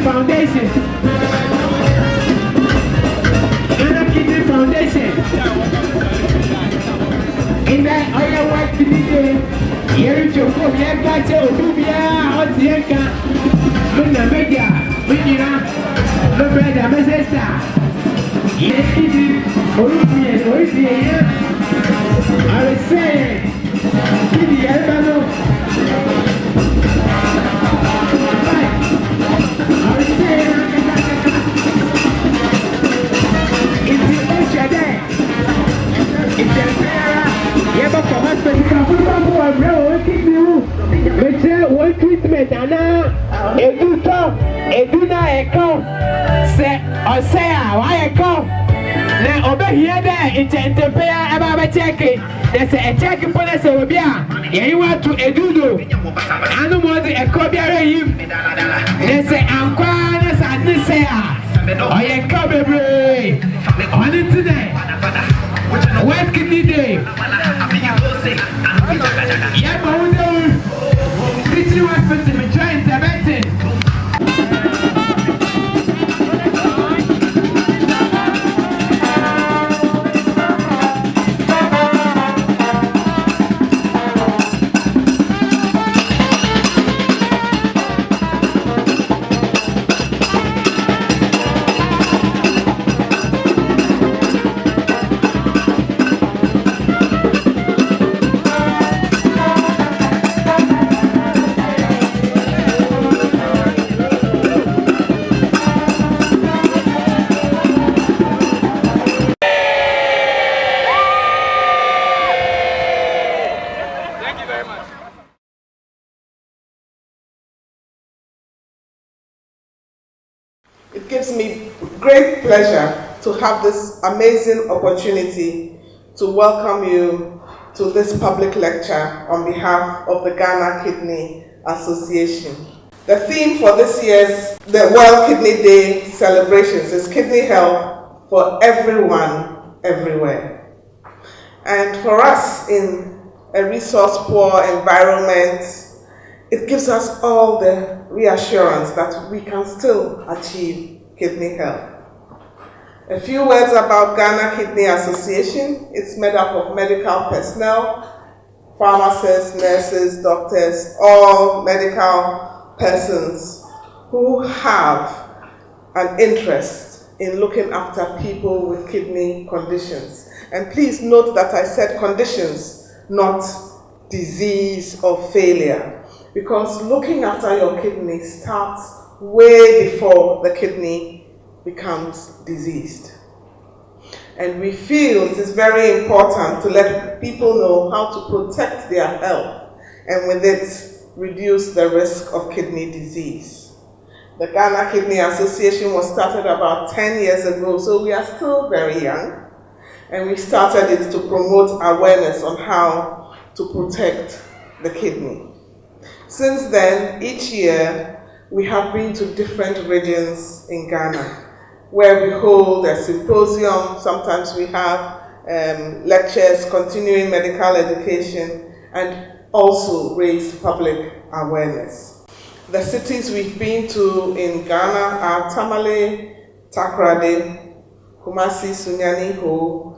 Foundation. In that other work to be done, here is your home, you have got your Rubia, or Tienka, Luna Media, Minina, no brother, my sister. Yes, Kitty, Rubia, Rubia, I was saying, Kitty, Albano. One treatment and a good talk, a do not a come, say, or say, why I come. Now, over here, there, it's a pair about checking. There's a checking policy over here. You want to a doodle. I don't want a copy of him. They say, I'm quiet as I did say, I am coming, on it today. What can you do? Yeah, but this is what I'm trying to mention. It gives me great pleasure to have this amazing opportunity to welcome you to this public lecture on behalf of the Ghana Kidney Association. The theme for this year's the World Kidney Day celebrations is Kidney Health for Everyone, Everywhere. And for us in a resource-poor environment, it gives us all the reassurance that we can still achieve kidney health. A few words about Ghana Kidney Association. It's made up of medical personnel, pharmacists, nurses, doctors, all medical persons who have an interest in looking after people with kidney conditions. And please note that I said conditions, not disease or failure, because looking after your kidney starts way before the kidney becomes diseased. And we feel it is very important to let people know how to protect their health and with it reduce the risk of kidney disease. The Ghana Kidney Association was started about 10 years ago, so we are still very young. And we started it to promote awareness on how to protect the kidney. Since then, each year, we have been to different regions in Ghana, where we hold a symposium. Sometimes we have lectures, continuing medical education, and also raise public awareness. The cities we've been to in Ghana are Tamale, Takoradi, Kumasi, Sunyani Ho,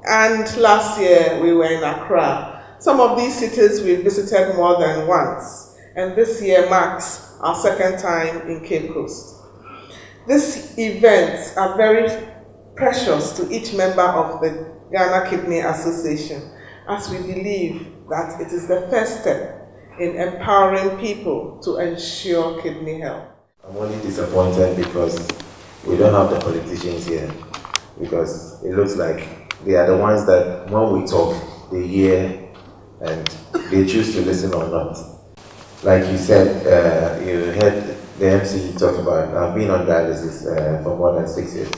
and last year we were in Accra. Some of these cities we visited more than once, and this year marks our second time in Cape Coast. These events are very precious to each member of the Ghana Kidney Association, as we believe that it is the first step in empowering people to ensure kidney health. I'm only disappointed because we don't have the politicians here, because it looks like they are the ones that when we talk, they hear and they choose to listen or not. Like you said, you heard the MC talk about, I've been on dialysis for more than 6 years,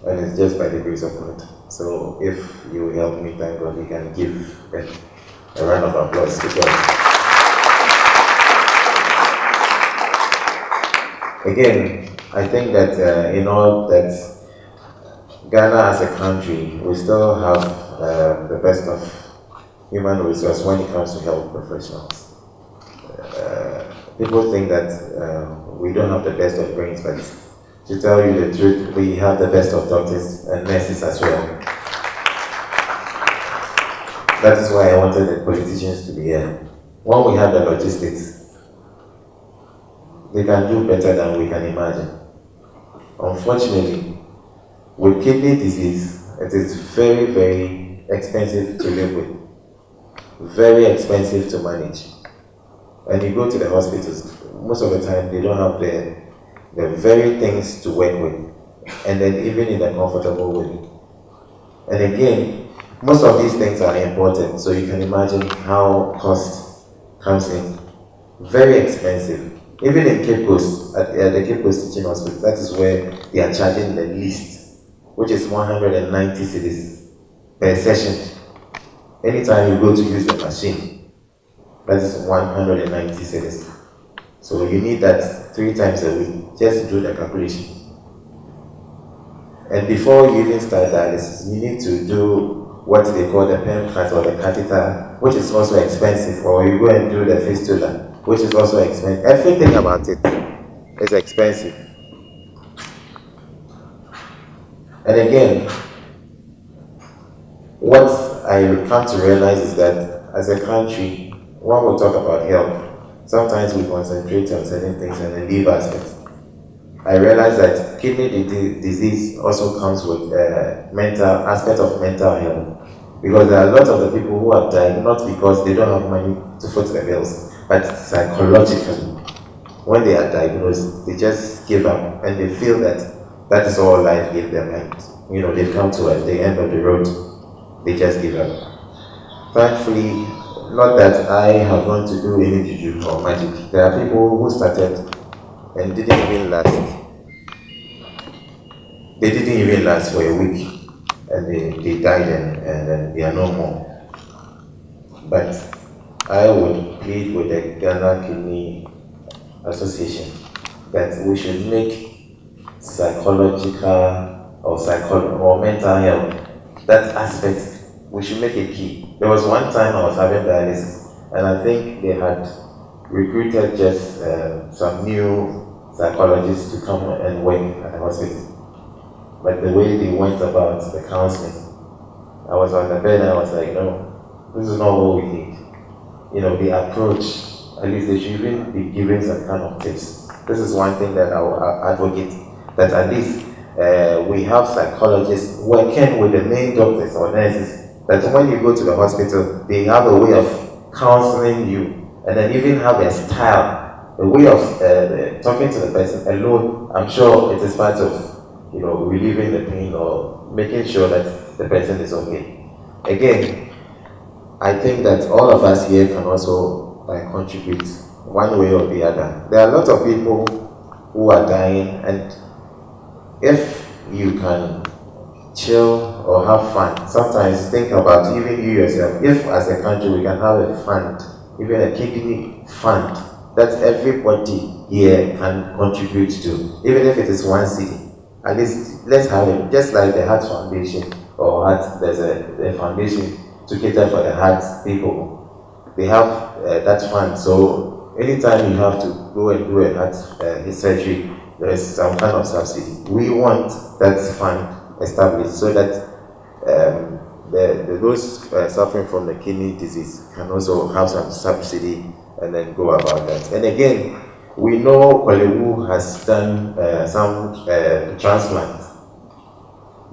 and it's just by the grace of God. So if you help me, thank God, we can give a round of applause to God. Again, I think that in all that Ghana as a country, we still have the best of human resource when it comes to health professionals. People think that we don't have the best of brains, but to tell you the truth, we have the best of doctors and nurses as well. That is why I wanted the politicians to be here. When we have the logistics, they can do better than we can imagine. Unfortunately, with kidney disease, it is very, very expensive to live with. Very expensive to manage. And you go to the hospitals, most of the time they don't have the very things to work with, and then even in a comfortable way. And again, most of these things are important, so you can imagine how cost comes in. Very expensive. Even in Cape Coast, at the Cape Coast Teaching Hospital, that is where they are charging the least, which is 190 cedis per session. Anytime you go to use the machine, that is 190 cedis. So you need that 3 times a week. Just do the calculation. And before you even start dialysis, you need to do what they call the pen cut or the catheter, which is also expensive, or you go and do the fistula, which is also expensive. Everything about it is expensive. And again, what I come to realize is that as a country, when we talk about health, sometimes we concentrate on certain things and then leave aspects. I realize that kidney disease also comes with mental aspect of mental health, because there are a lot of the people who have died not because they don't have money to foot the bills, but psychologically, when they are diagnosed, they just give up and they feel that that is all life gave them, and they've come to the end of the road. They just give up. Thankfully, not that I have gone to do any juju or magic. There are people who started and didn't even last. They didn't even last for a week, and they died and they are no more. But I would plead with the Ghana Kidney Association that we should make psychological or mental health, that aspect, we should make it key. There was one time I was having dialysis, and I think they had recruited just some new psychologists to come and work at the hospital. But the way they went about the counseling, I was on the bed and I was like, no, this is not what we need. The approach, at least they should even be giving some kind of tips. This is one thing that I will advocate, that at least we have psychologists working with the main doctors or nurses, that when you go to the hospital, they have a way of counseling you, and then even have a style, a way of talking to the person alone. I'm sure it is part of relieving the pain or making sure that the person is okay. Again, I think that all of us here can also contribute one way or the other. There are a lot of people who are dying, and if you can chill or have fun, sometimes think about even you yourself. If as a country we can have a fund, even a kidney fund, that everybody here can contribute to, even if it is one city. At least let's have it, just like the Heart Foundation, or there's a foundation to cater for the heart people. They have that fund, so anytime you have to go and do a heart surgery, there is some kind of subsidy. We want that fund established so that those suffering from the kidney disease can also have some subsidy and then go about that. And again, we know Kwalewu has done some transplants,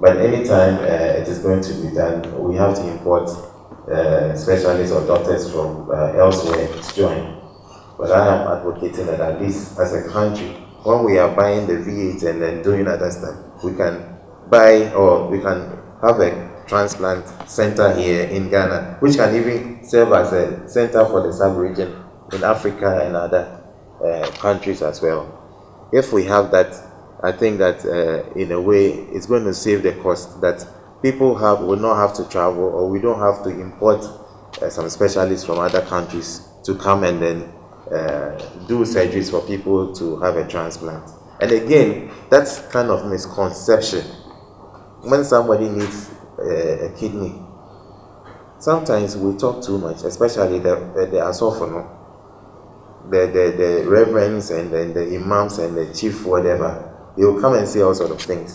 but anytime it is going to be done, we have to import specialists or doctors from elsewhere to join. But I am advocating that at least as a country, when we are buying the V8 and then doing other stuff, we can buy, or we can have a transplant center here in Ghana, which can even serve as a center for the sub-region in Africa and other countries as well. If we have that, I think that in a way it's going to save the cost that people will not have to travel, or we don't have to import some specialists from other countries to come and then do surgeries for people to have a transplant. And again, that's kind of misconception. When somebody needs a kidney, sometimes we talk too much, especially the asofono, the reverends and then the imams and the chief whatever. They will come and say all sorts of things.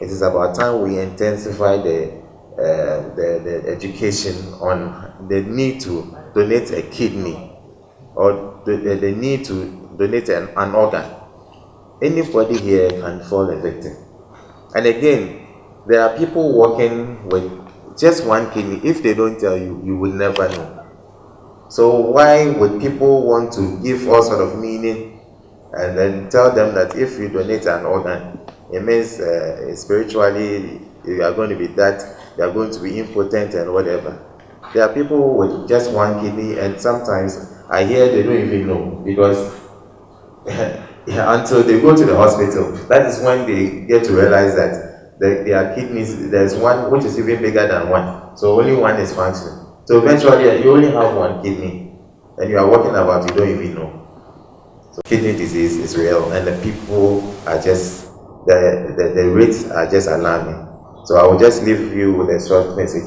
It is about time we intensify the education on the need to donate a kidney, or the need to donate an organ. Anybody here can fall a victim. And again, there are people working with just one kidney. If they don't tell you, you will never know. So why would people want to give all sort of meaning and then tell them that if you donate an organ, it means spiritually you are going to be that, you are going to be impotent and whatever. There are people with just one kidney, and sometimes I hear they don't even know, because until they go to the hospital, that is when they get to realize that their kidneys, there's one which is even bigger than one, so only one is functioning. So eventually you only have one kidney, and you are walking about, you don't even know. So kidney disease is real, and the people are just, the rates are just alarming. So I will just leave you with a short message.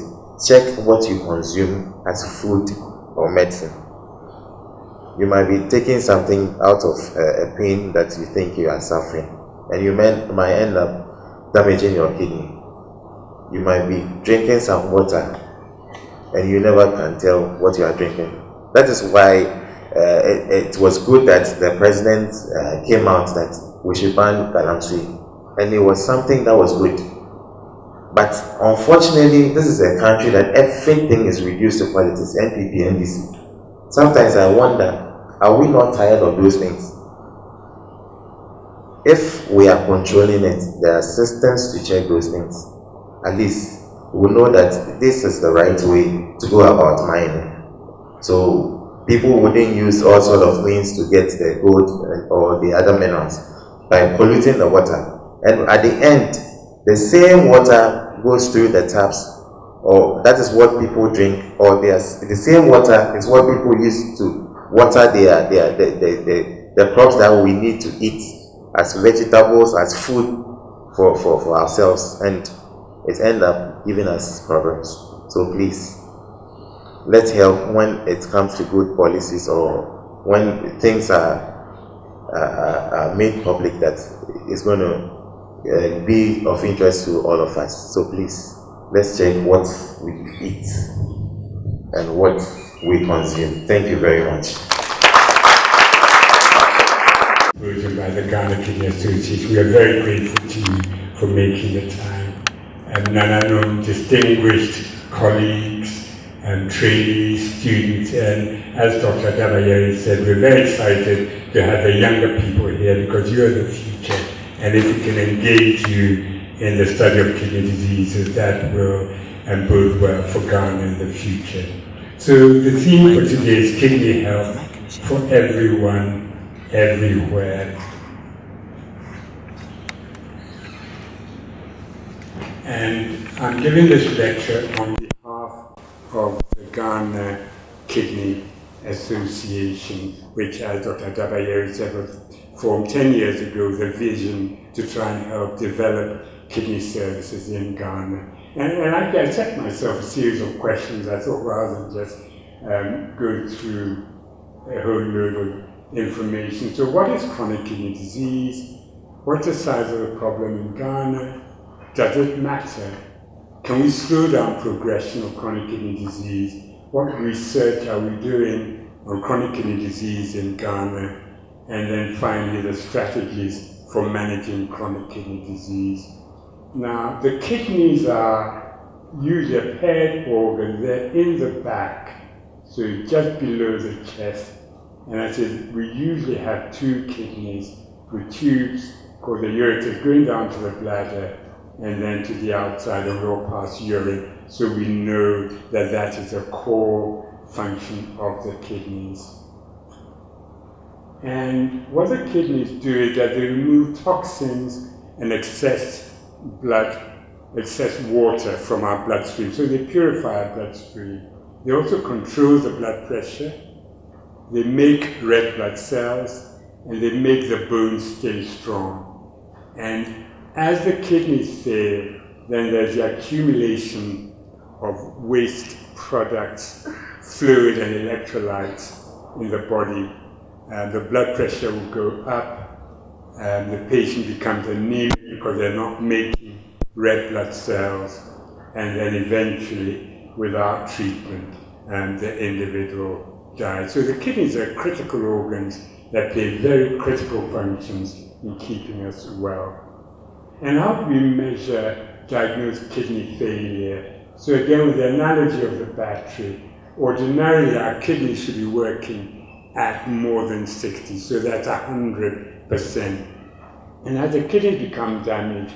Check what you consume as food or medicine. You might be taking something out of a pain that you think you are suffering, and you might end up damaging your kidney. You might be drinking some water, and you never can tell what you are drinking. That is why it was good that the president came out that we should ban galamsey, and it was something that was good. But unfortunately, this is a country that everything is reduced to politics, NPP, NDC. Sometimes I wonder, are we not tired of those things? If we are controlling it, there are systems to check those things. At least we know that this is the right way to go about mining. So people wouldn't use all sorts of means to get the gold or the other minerals by polluting the water. And at the end, the same water goes through the taps, or that is what people drink, or the same water is what people use to water the crops that we need to eat as vegetables, as food for ourselves, and it ends up giving us problems. So please, let's help when it comes to good policies or when things are made public that is going to be of interest to all of us. So please, let's check what we eat and what we consume. Thank you very much. By the Ghana Kidney Association. We are very grateful to you for making the time. And Nana, distinguished colleagues and trainees, students, and as Dr. Dabayeri said, we're very excited to have the younger people here because you are the future. And if we can engage you in the study of kidney diseases, that will bode well for Ghana in the future. So the theme for today is kidney health for everyone, everywhere. And I'm giving this lecture on behalf of the Ghana Kidney Association, which, as Dr. Dabayeri said, was formed 10 years ago with a vision to try and help develop kidney services in Ghana. And I set myself a series of questions. I thought rather than just go through a whole load of information. So what is chronic kidney disease? What's the size of the problem in Ghana? Does it matter? Can we slow down progression of chronic kidney disease? What research are we doing on chronic kidney disease in Ghana? And then finally, the strategies for managing chronic kidney disease. Now, the kidneys are usually a paired organ. They're in the back, so just below the chest. And I said, we usually have two kidneys with tubes called the ureters going down to the bladder and then to the outside and all pass urine. So we know that that is a core function of the kidneys. And what the kidneys do is that they remove toxins and excess water from our bloodstream. So they purify our bloodstream. They also control the blood pressure. They make red blood cells, and they make the bones stay strong. And as the kidneys fail, then there's the accumulation of waste products, fluid and electrolytes in the body. The blood pressure will go up, and the patient becomes anemic because they're not making red blood cells, and then eventually, without treatment, the individual dies. So the kidneys are critical organs that play very critical functions in keeping us well. And how do we measure diagnosed kidney failure? So again, with the analogy of the battery, ordinarily our kidneys should be working at more than 60, so that's 100%. And as the kidneys become damaged,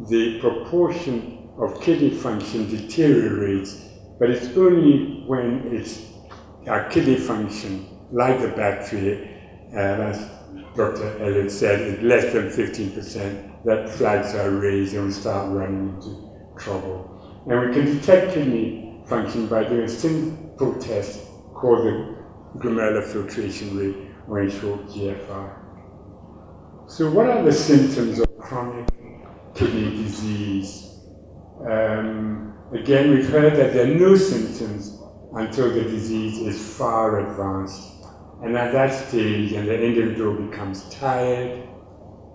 the proportion of kidney function deteriorates, but it's only when our kidney function, like the battery, as Dr. Elliott said, is less than 15%, that flags are raised and we start running into trouble. And we can detect kidney function by doing a simple test called the glomerular filtration rate, or in short, GFR. So what are the symptoms of chronic kidney disease? Again, we've heard that there are no symptoms until the disease is far advanced. And at that stage, and the individual becomes tired,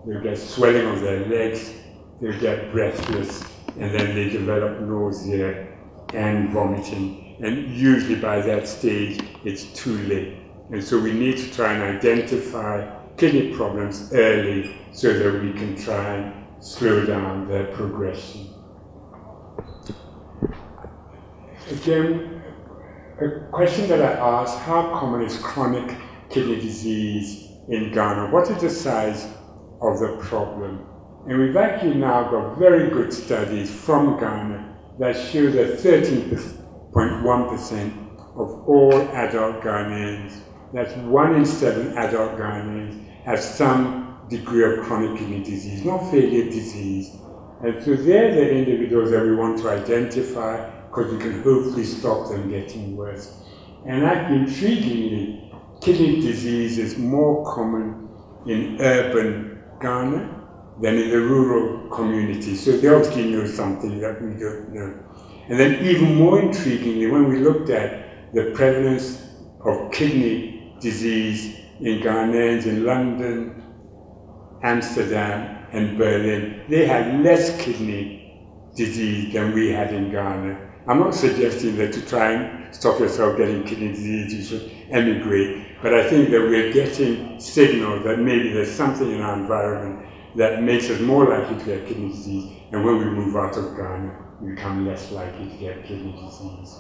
they'll get swelling of their legs, they'll get breathless, and then they develop nausea and vomiting. And usually by that stage, it's too late. And so we need to try and identify kidney problems early so that we can try and slow down their progression. Again, a question that I asked, how common is chronic kidney disease in Ghana? What is the size of the problem? And we've actually now got very good studies from Ghana that show that 13.1% of all adult Ghanaians, that's 1 in 7 adult Ghanaians, have some degree of chronic kidney disease, not failure disease. And so they're the individuals that we want to identify because we can hopefully stop them getting worse. And intriguingly, kidney disease is more common in urban Ghana than in the rural community. So they obviously know something that we don't know. And then even more intriguingly, when we looked at the prevalence of kidney disease in Ghanaians in London, Amsterdam, and Berlin. They had less kidney disease than we had in Ghana. I'm not suggesting that to try and stop yourself getting kidney disease, you should emigrate, but I think that we're getting signals that maybe there's something in our environment that makes us more likely to get kidney disease, and when we move out of Ghana, we become less likely to get kidney disease.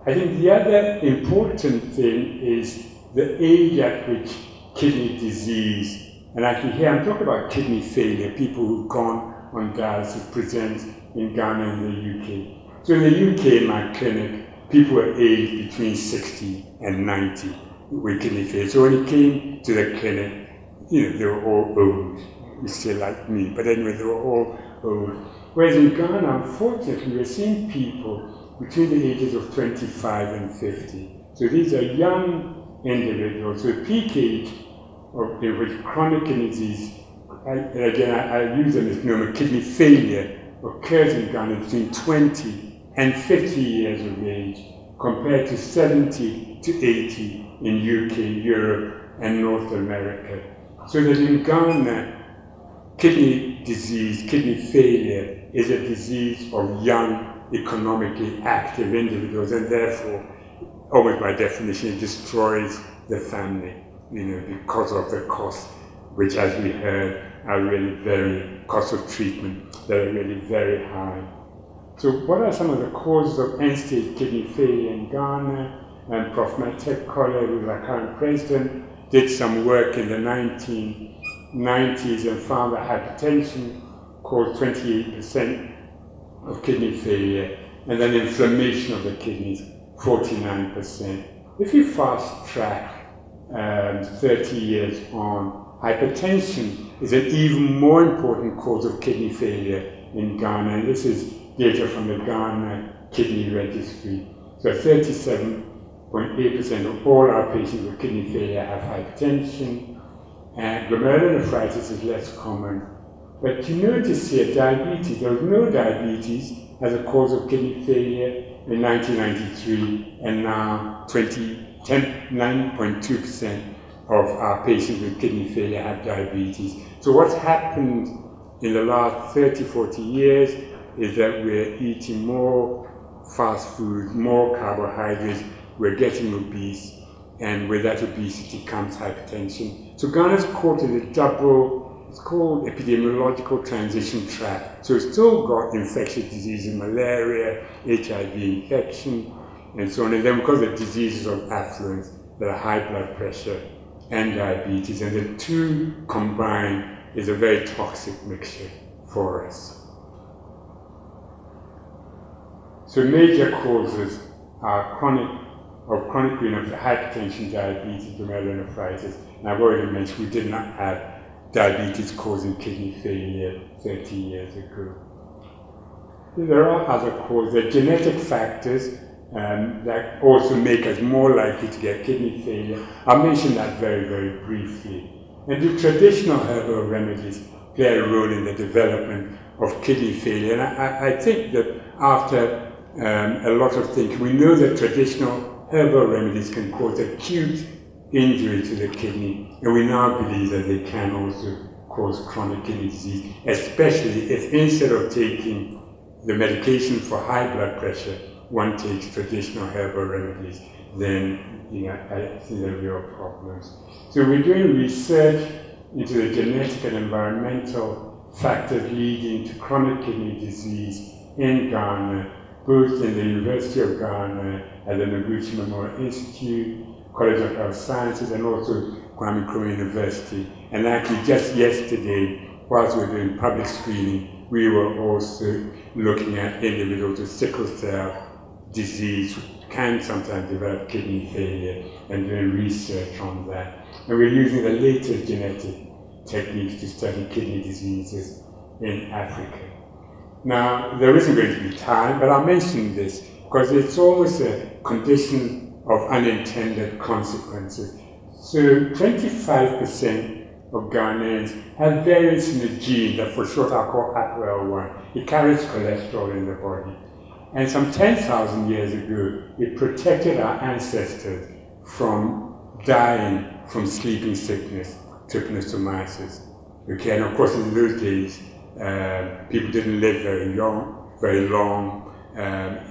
I think the other important thing is the age at which kidney disease, and actually here I'm talking about kidney failure, people who've gone on dialysis present in Ghana and the UK. So in the UK, in my clinic, people were aged between 60 and 90 with kidney failure. So when it came to the clinic, they were all old. You still like me, but anyway, they were all old. Whereas in Ghana, unfortunately, we're seeing people between the ages of 25 and 50. So these are young individuals with peak age in which chronic kidney disease, I use a misnomer, kidney failure occurs in Ghana between 20 and 50 years of age, compared to 70 to 80 in UK, Europe, and North America. So that in Ghana, kidney disease, kidney failure, is a disease of young, economically active individuals, and therefore, almost by definition, it destroys the family, because of the costs, which, as we heard, are really cost of treatment that are really very high. So what are some of the causes of end-stage kidney failure in Ghana? And Prof. Matek Kolle, who's our current president, did some work in the 1990s and found that hypertension caused 28% of kidney failure, and then inflammation of the kidneys, 49%. If you fast track 30 years on, hypertension is an even more important cause of kidney failure in Ghana, and this is data from the Ghana Kidney Registry. So 37.8% of all our patients with kidney failure have hypertension, and glomerulonephritis is less common. But you notice here diabetes, there was no diabetes as a cause of kidney failure in 1993, and now 9.2% of our patients with kidney failure have diabetes. So what's happened in the last 30, 40 years is that we're eating more fast food, more carbohydrates, we're getting obese, and with that obesity comes hypertension. So Ghana's caught in a double, it's called epidemiological transition track. So it's still got infectious diseases, malaria, HIV infection, and so on. And then because of diseases of affluence, there are high blood pressure and diabetes, and the two combined is a very toxic mixture for us. So major causes are chronic renal hypertension, diabetes, glomerulonephritis, and I've already mentioned we did not have diabetes causing kidney failure 30 years ago. There are other causes, there are genetic factors that also make us more likely to get kidney failure. I'll mention that very, very briefly. And the traditional herbal remedies play a role in the development of kidney failure. And I think that after a lot of thinking, we know that traditional herbal remedies can cause acute injury to the kidney, and we now believe that they can also cause chronic kidney disease, especially if instead of taking the medication for high blood pressure, one takes traditional herbal remedies, then I see the real problems. So we're doing research into the genetic and environmental factors leading to chronic kidney disease in Ghana, both in the University of Ghana, at the Noguchi Memorial Institute, College of Health Sciences, and also Kwame Nkrumah University. And actually just yesterday, whilst we were doing public screening, we were also looking at individuals with sickle cell disease who can sometimes develop kidney failure, and doing research on that. And we're using the latest genetic techniques to study kidney diseases in Africa. Now, there isn't going to be time, but I'll mention this because it's almost a condition of unintended consequences. So 25% of Ghanaians have variants in the gene that for short I call APOL1. It carries cholesterol in the body. And some 10,000 years ago, it protected our ancestors from dying from sleeping sickness, trypanosomiasis. Okay, and of course in those days, people didn't live very long.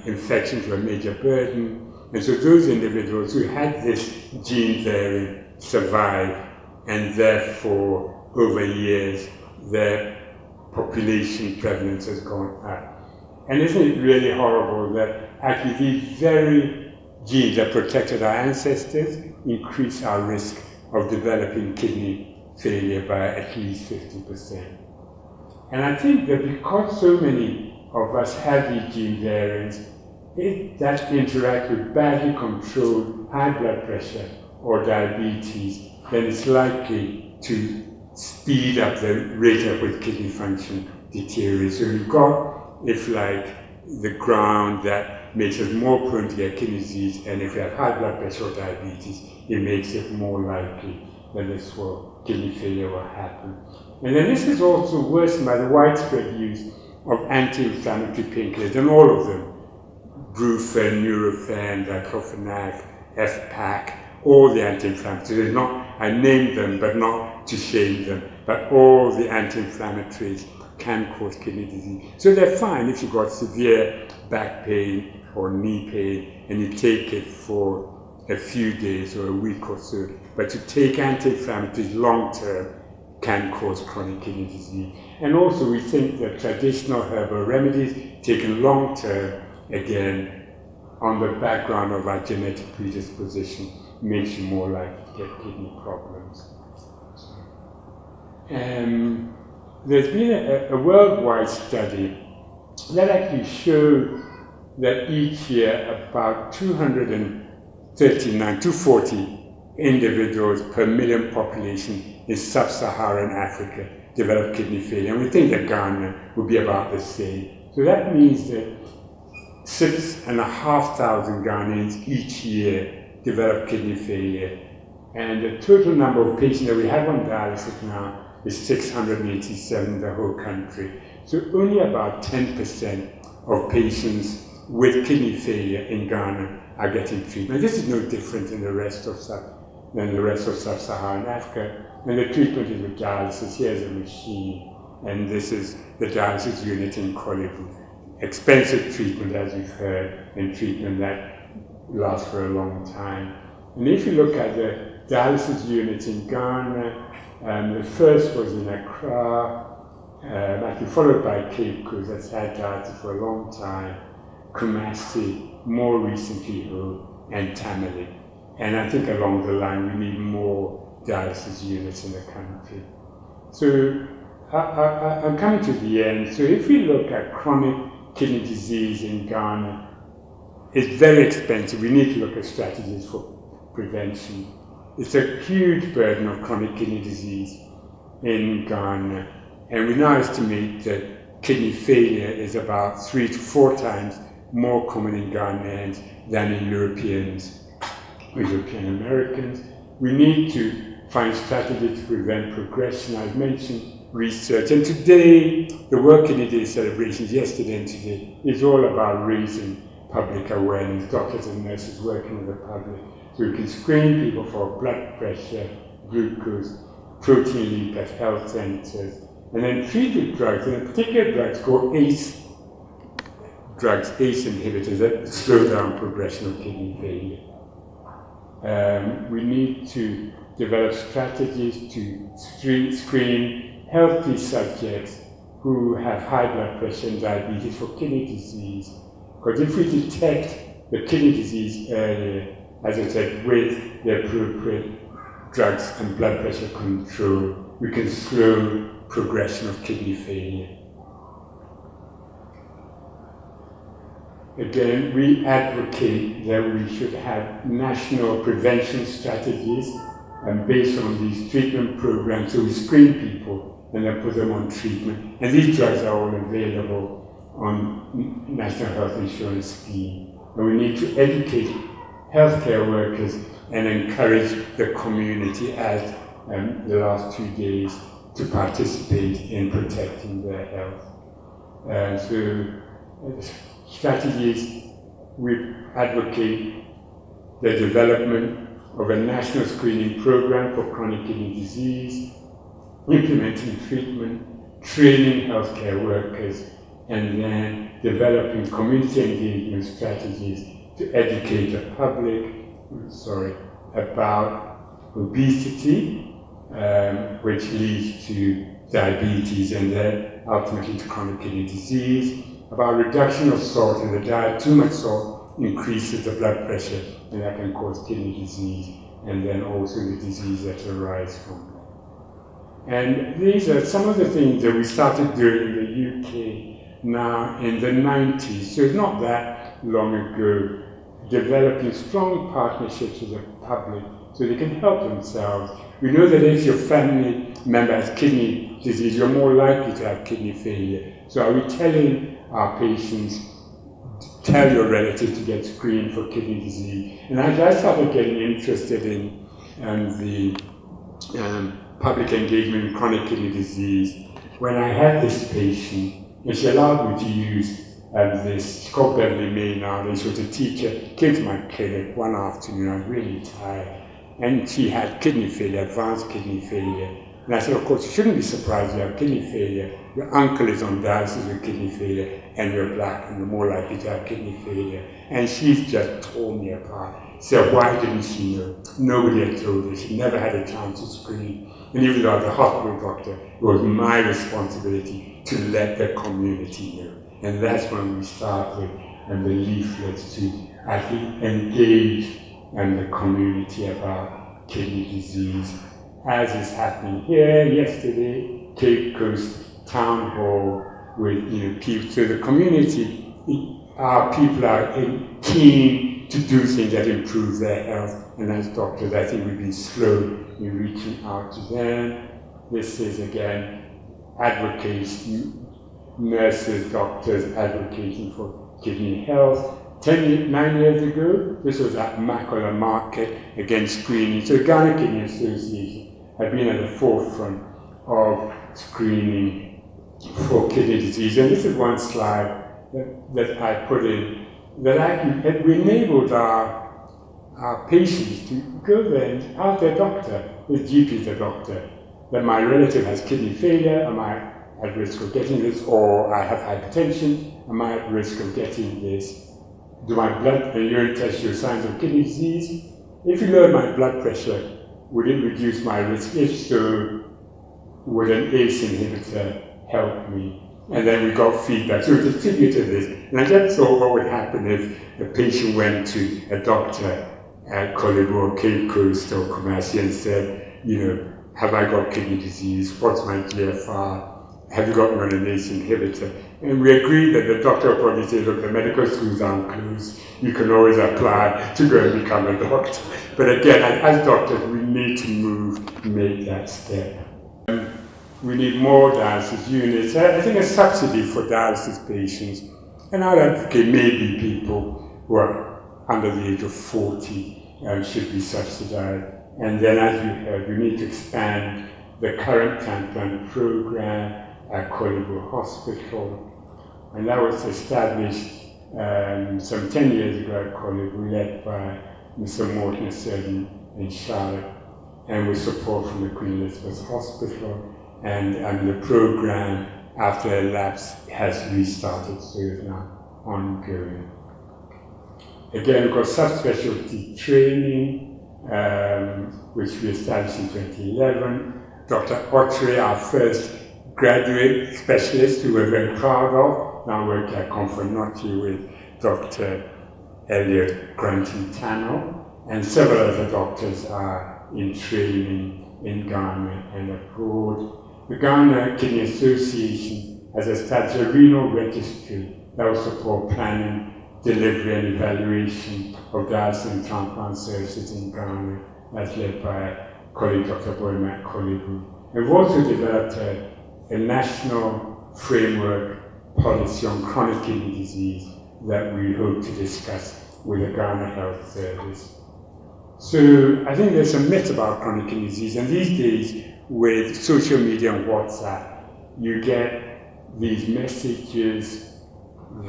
Infections were a major burden. And so those individuals who had this gene variant survived, and therefore over years their population prevalence has gone up. And isn't it really horrible that actually these very genes that protected our ancestors increase our risk of developing kidney failure by at least 50%. And I think that because so many of us have these gene variants that interact with badly controlled high blood pressure or diabetes, then it's likely to speed up the rate at which kidney function deteriorates. So you've got, if like, the ground that makes us more prone to get kidney disease, and if we have high blood pressure or diabetes, it makes it more likely that kidney failure will happen. And then this is also worsened by the widespread use of anti-inflammatory painkillers, and all of them, Brufen, Nurofen, diclofenac, F-PAC, all the anti-inflammatories. I named them, but not to shame them, but all the anti-inflammatories can cause kidney disease. So they're fine if you've got severe back pain or knee pain and you take it for a few days or a week or so. But to take anti-inflammatories long-term can cause chronic kidney disease. And also we think that traditional herbal remedies taken long-term, again, on the background of our genetic predisposition, makes you more likely to get kidney problems. There's been a worldwide study that actually showed that each year about 240 individuals per million population in sub-Saharan Africa develop kidney failure. And we think that Ghana would be about the same. So that means that 6,500 Ghanaians each year develop kidney failure. And the total number of patients that we have on dialysis now is 687 in the whole country. So only about 10% of patients with kidney failure in Ghana are getting treatment. This is no different than the rest of sub-Saharan Africa. And the treatment is with dialysis. Here's a machine, and this is the dialysis unit in Kolebu. Expensive treatment, as you've heard, and treatment that lasts for a long time. And if you look at the dialysis units in Ghana, the first was in Accra, actually followed by Cape Coast, that's had dialysis for a long time, Kumasi, more recently Ho, and Tamale. And I think along the line we need more dialysis units in the country. So I'm coming to the end. So if we look at chronic kidney disease in Ghana, it's very expensive. We need to look at strategies for prevention. It's a huge burden of chronic kidney disease in Ghana, and we now estimate that kidney failure is about 3 to 4 times more common in Ghanaians than in European Americans. We need to find strategies to prevent progression. I've mentioned research, and today, the World Kidney Day celebrations, yesterday and today, is all about raising public awareness, doctors and nurses working with the public, so we can screen people for blood pressure, glucose, protein leak at health centers, and then treat with drugs, and in particular drugs called ACE inhibitors that slow down progression of kidney failure. We need to develop strategies to screen healthy subjects who have high blood pressure and diabetes for kidney disease. Because if we detect the kidney disease earlier, as I said, with the appropriate drugs and blood pressure control, we can slow progression of kidney failure. Again, we advocate that we should have national prevention strategies based on these treatment programs, so we screen people and then put them on treatment. And these drugs are all available on National Health Insurance Scheme. And we need to educate healthcare workers and encourage the community, as the last 2 days, to participate in protecting their health. So strategies, we advocate the development of a national screening program for chronic kidney disease, implementing treatment, training healthcare workers, and then developing community engagement strategies to educate the public about obesity, which leads to diabetes and then ultimately to chronic kidney disease, about reduction of salt in the diet. Too much salt increases the blood pressure and that can cause kidney disease, and then also the disease that arise from that. And these are some of the things that we started doing in the UK now in the 90s, so it's not that long ago, developing strong partnerships with the public so they can help themselves. We know that if your family member has kidney disease, you're more likely to have kidney failure. So are we telling our patients, tell your relative to get screened for kidney disease? And as I started getting interested in the public engagement in chronic kidney disease, when I had this patient, and she allowed me to use this, she's called Beverly May now, she was a teacher, came to my clinic one afternoon, I was really tired, and she had kidney failure, advanced kidney failure. And I said, of course, you shouldn't be surprised you have kidney failure. Your uncle is on dialysis with kidney failure, and you're black, and you're more likely to have kidney failure. And she's just torn me apart. So why didn't she know? Nobody had told her. She never had a chance to screen. And even though I was a hospital doctor, it was my responsibility to let the community know. And that's when we started the leaflets to actually engage the community about kidney disease, as is happening here yesterday, Cape Coast Town Hall with people. So the community, our people are keen to do things that improve their health, and as doctors, I think we've been slow in reaching out to them. This is again advocates, nurses, doctors advocating for kidney health. 9 years ago, this was at Makola Market, against screening. So the Ghana Kidney Association had been at the forefront of screening for kidney disease. And this is one slide that I put in, that actually we enabled our patients to go there and ask their doctor, the GP, the doctor, that my relative has kidney failure, am I at risk of getting this, or I have hypertension, am I at risk of getting this? Do my blood and urine test show signs of kidney disease? If you lower my blood pressure, would it reduce my risk? If so, would an ACE inhibitor help me? And then we got feedback. So we distributed this. And I just thought what would happen if a patient went to a doctor at Collibu or Cape Coast or Kumasi and said, have I got kidney disease? What's my GFR? Have you got an ACE inhibitor? And we agreed that the doctor will probably say, look, the medical schools aren't closed. You can always apply to go and become a doctor. But again, as doctors, we need to make that step. We need more dialysis units. I think a subsidy for dialysis patients, and I would advocate maybe people who are under the age of 40 should be subsidized. And then, as you heard, we need to expand the current transplant program at Collibu Hospital. And that was established some 10 years ago at Collibu, led by Mr. Morton, a surgeon in Charlotte, and with support from the Queen Elizabeth Hospital. And the program, after a lapse, has restarted, so it's now ongoing. Again, we've got subspecialty training, which we established in 2011. Dr. Otre, our first graduate specialist, who we're very proud of, now working at Confronoti with Dr. Elliot Granton-Tano, and several other doctors are in training in Ghana and abroad. The Ghana Kidney Association has established a renal registry that will support planning, delivery, and evaluation of dialysis and transplant services in Ghana. That's led by colleague Dr. Boyma Collibu. We've also developed a national framework policy on chronic kidney disease that we hope to discuss with the Ghana Health Service. So I think there's a myth about chronic kidney disease, and these days with social media and WhatsApp, you get these messages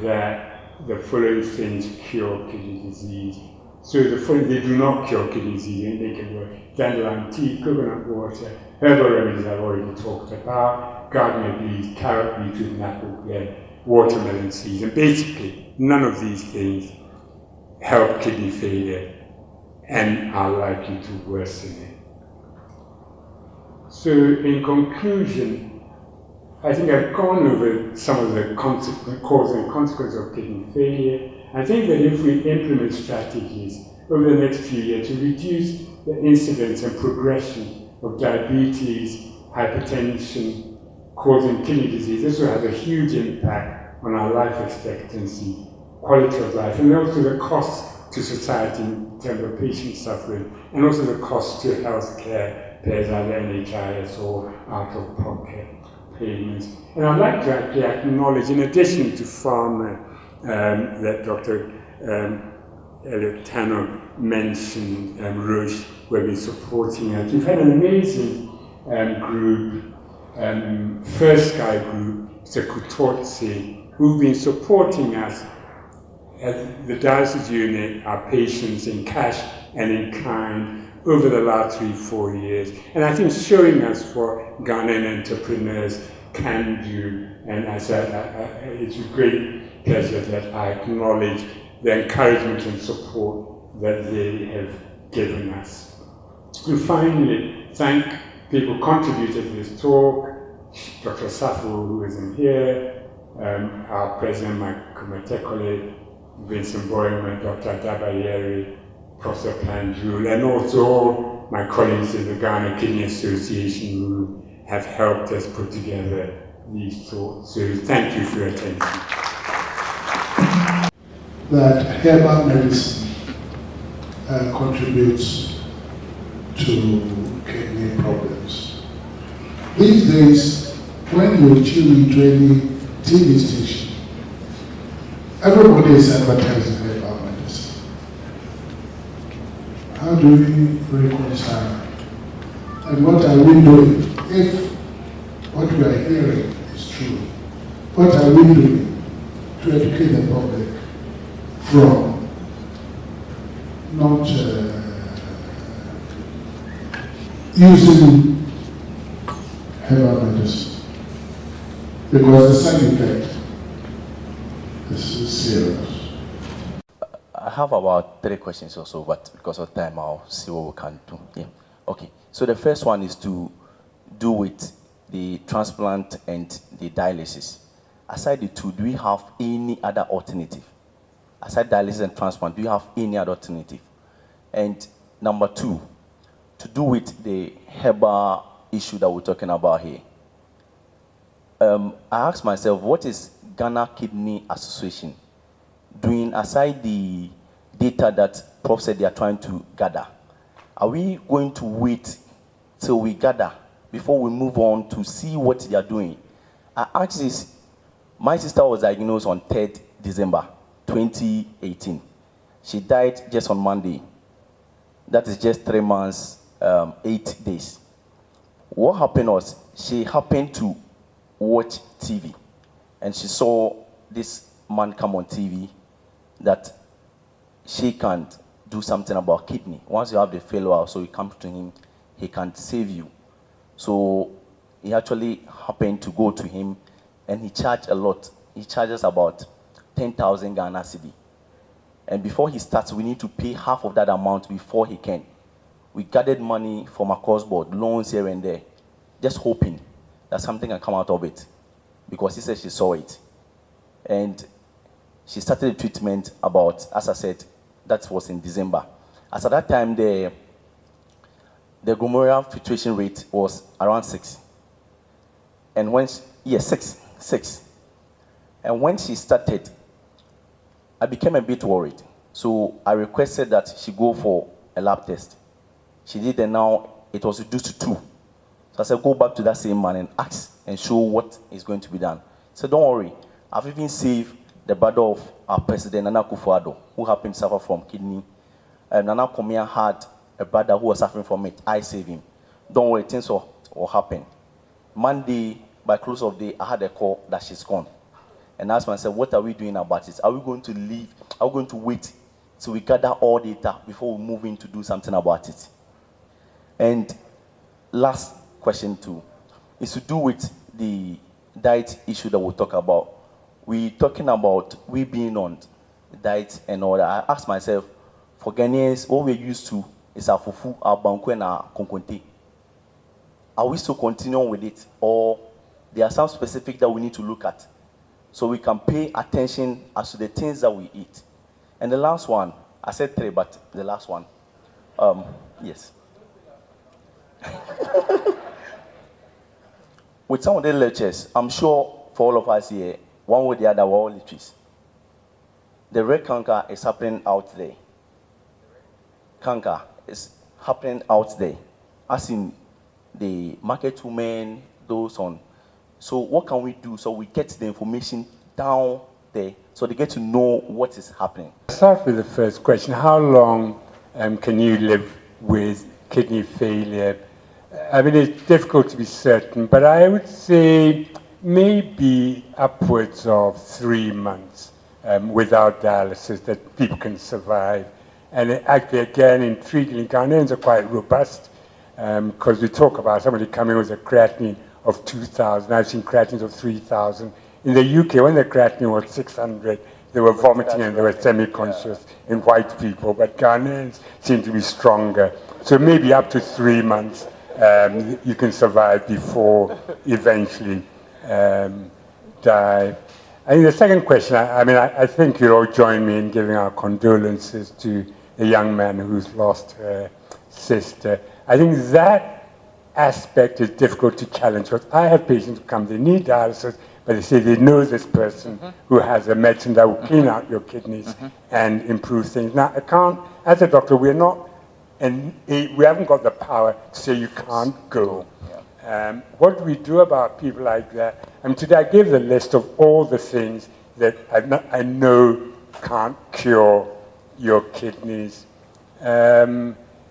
that the following things cure kidney disease. So they do not cure kidney disease, and they can work. Dandelion tea, coconut water, herbal remedies I've already talked about, gardenia bees, carrot, beetroot, and apple pear, watermelon seeds, and basically none of these things help kidney failure and are likely to worsen it. So in conclusion, I think I've gone over some of the cause and consequences of kidney failure. I think that if we implement strategies over the next few years to reduce the incidence and progression of diabetes, hypertension, causing kidney disease, this will have a huge impact on our life expectancy, quality of life, and also the cost to society in terms of patient suffering, and also the cost to healthcare payers, either NHIS or out-of-pocket payments. And I'd like to actually acknowledge, in addition to pharma, that Dr. Elliot Tannock mentioned, Roche, who have been supporting us. We've had an amazing group, First Sky Group, Sekutotsi, who've been supporting us at the dialysis unit, our patients in cash and in kind over the last 3-4 years. And I think showing us what Ghanaian entrepreneurs can do, and it's a great pleasure that I acknowledge the encouragement and support that they have given us. And finally, thank people who contributed to this talk, Dr. Safo, who isn't here, our President, Michael Matekole, Vincent Boyman, Dr. Dabayeri, Professor Planjul, and also all my colleagues in the Ghana Kidney Association who have helped us put together these talks. So thank you for your attention. That herbal medicine contributes to kidney problems. These days, when you tune into any TV station, everybody is advertising herbal medicine. How do we reconcile? And what are we doing? If what we are hearing is true, what are we doing to educate the public from not using herbal medicine? Because the side effect is serious. I have about 3 questions or so, but because of time, I'll see what we can do. Yeah. Okay. So the first one is to do with the transplant and the dialysis. Aside the two, do we have any other alternative? Aside dialysis and transplant, do you have any other alternative? And number 2, to do with the herbal issue that we're talking about here. I asked myself, what is Ghana Kidney Association doing aside the data that Prof said they are trying to gather? Are we going to wait till we gather before we move on to see what they are doing? I asked this, my sister was diagnosed on 3rd December 2018. She died just on Monday. That is just 3 months, 8 days. What happened was, she happened to watch TV, and she saw this man come on TV that she can't do something about kidney. Once you have the failure, so you come to him, he can't save you. So he actually happened to go to him, and he charged a lot. He charges about 10,000 Ghana cedi. And before he starts, we need to pay half of that amount before he can. We gathered money from across board, loans here and there, just hoping that something can come out of it, because she said she saw it. And she started the treatment about, as I said, that was in December. As at that time, the glomerular filtration rate was around 6. And when she, 6. And when she started, I became a bit worried. So I requested that she go for a lab test. She did, and now it was reduced to 2. So I said, go back to that same man and ask and show what is going to be done. So don't worry, I've even saved the brother of our president, Nana Akufo-Addo, who happened to suffer from kidney. Nana Komia had a brother who was suffering from it. I saved him. Don't worry, things will happen. Monday, by close of day, I had a call that she's gone. and ask myself, what are we doing about it? Are we going to leave? Are we going to wait till we gather all data before we move in to do something about it? And last question too is to do with the diet issue that we'll talk about. We're talking about we being on diet and all that. I asked myself, for Ghanaians, what we're used to is our fufu, our banku, and our konkonte. Are we still continuing with it, or there are some specific that we need to look at so we can pay attention as to the things that we eat? And the last one, I said 3, but the last one, yes. With some of the lectures, I'm sure for all of us here, one way or the other, we're all literate. The red canker is happening out there. Canker is happening out there, as in the market women, those on. So what can we do so we get the information down there so they get to know what is happening? Start with the first question. How long can you live with kidney failure? I mean, it's difficult to be certain, but I would say maybe upwards of 3 months without dialysis that people can survive. And actually, again, intriguingly, Ghanaians are quite robust because we talk about somebody coming with a creatinine of 2,000. I've seen creatinines of 3,000. In the UK, when the creatinine was 600, they were vomiting and they were semi-conscious in white people, but Ghanaians seem to be stronger. So maybe up to 3 months you can survive before eventually die. I think the second question, I think you'll all join me in giving our condolences to the young man who's lost her sister. I think that aspect is difficult to challenge because I have patients who come, they need dialysis, but they say they know this person who has a medicine that will clean out your kidneys and improve things. Now, I can't, as a doctor, we haven't got the power to say you can't go. What do we do about people like that? Today I gave the list of all the things that I know can't cure your kidneys.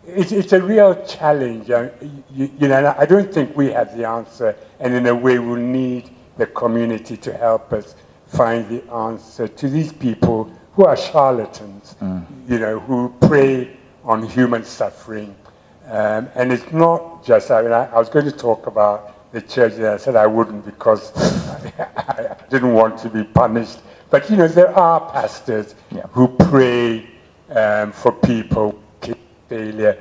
It's a real challenge. I don't think we have the answer, and in a way we'll need the community to help us find the answer to these people who are charlatans, who prey on human suffering. And it's not just, I was going to talk about the church, and I said I wouldn't because I didn't want to be punished. But, there are pastors who pray for people with kidney failure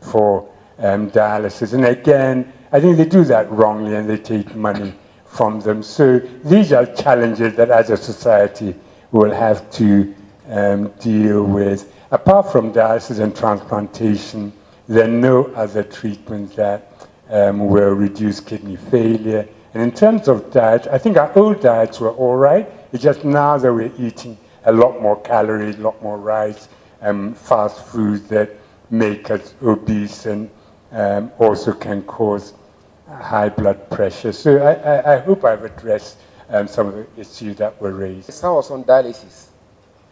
for dialysis. And again, I think they do that wrongly and they take money from them. So these are challenges that as a society we'll have to deal with. Apart from dialysis and transplantation, there are no other treatments that will reduce kidney failure. And in terms of diet, I think our old diets were all right. It's just now that we're eating a lot more calories, a lot more rice, fast foods that make us obese and also can cause high blood pressure. So I hope I've addressed some of the issues that were raised. Son was on dialysis.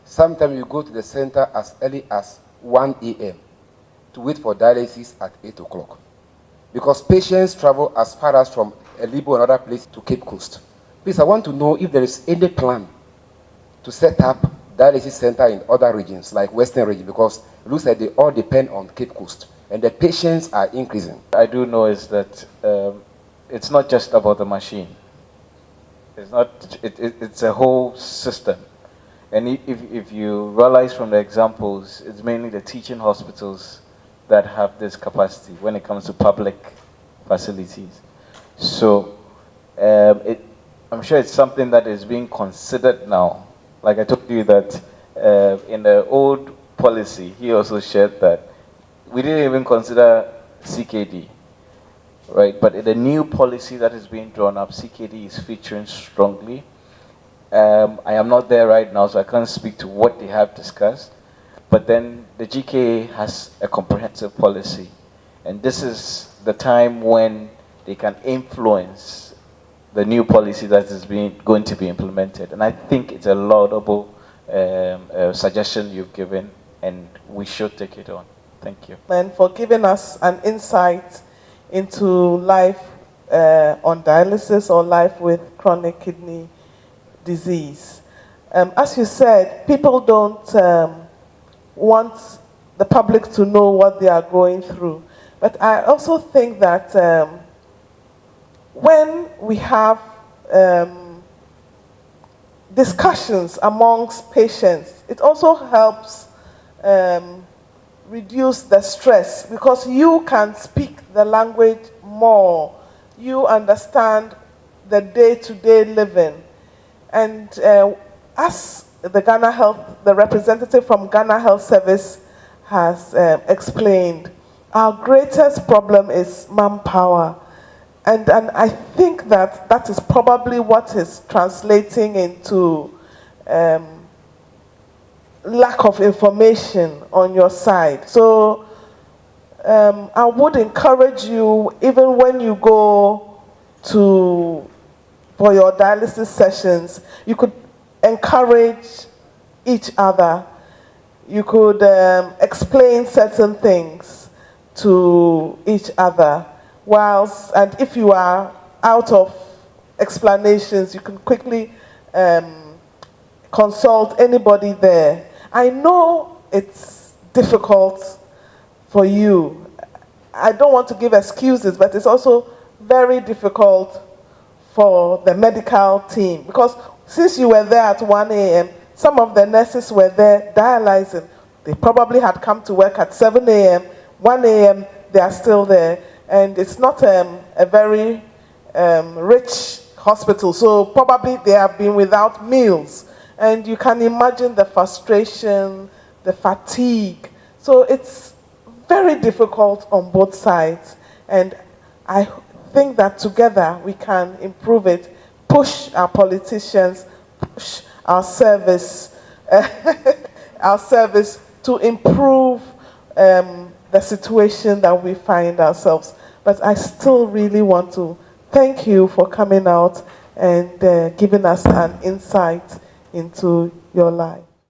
Sometimes you go to the center as early as 1 a.m. to wait for dialysis at 8 o'clock. Because patients travel as far as from Elibo and other places to Cape Coast. Please, I want to know if there is any plan to set up dialysis center in other regions, like Western region, because it looks like they all depend on Cape Coast, and the patients are increasing. I do know is that it's not just about the machine. It's not. It's a whole system. And if you realize from the examples, it's mainly the teaching hospitals that have this capacity when it comes to public facilities. So I'm sure it's something that is being considered now. Like I told you that in the old policy, he also shared that we didn't even consider CKD, right? But in the new policy that is being drawn up, CKD is featuring strongly. I am not there right now, so I can't speak to what they have discussed. But then the GKA has a comprehensive policy. And this is the time when they can influence the new policy that is going to be implemented. And I think it's a laudable suggestion you've given, and we should take it on. Thank you. And for giving us an insight into life on dialysis or life with chronic kidney disease. As you said, people don't want the public to know what they are going through. But I also think that when we have discussions amongst patients, it also helps reduce the stress, because you can speak the language more. You understand the day-to-day living. And as the representative from Ghana Health Service has explained, our greatest problem is manpower. And I think that is probably what is translating into lack of information on your side. So I would encourage you, even when you go for your dialysis sessions, you could encourage each other. You could explain certain things to each other. And if you are out of explanations, you can quickly consult anybody there. I know it's difficult for you. I don't want to give excuses, but it's also very difficult for the medical team, because since you were there at 1 a.m., some of the nurses were there dialyzing. They probably had come to work at 7 a.m., 1 a.m., they are still there. And it's not a very rich hospital, so probably they have been without meals. And you can imagine the frustration, the fatigue. So it's very difficult on both sides. And I think that together we can improve it, push our politicians, push our service, to improve the situation that we find ourselves. But I still really want to thank you for coming out and giving us an insight into your life.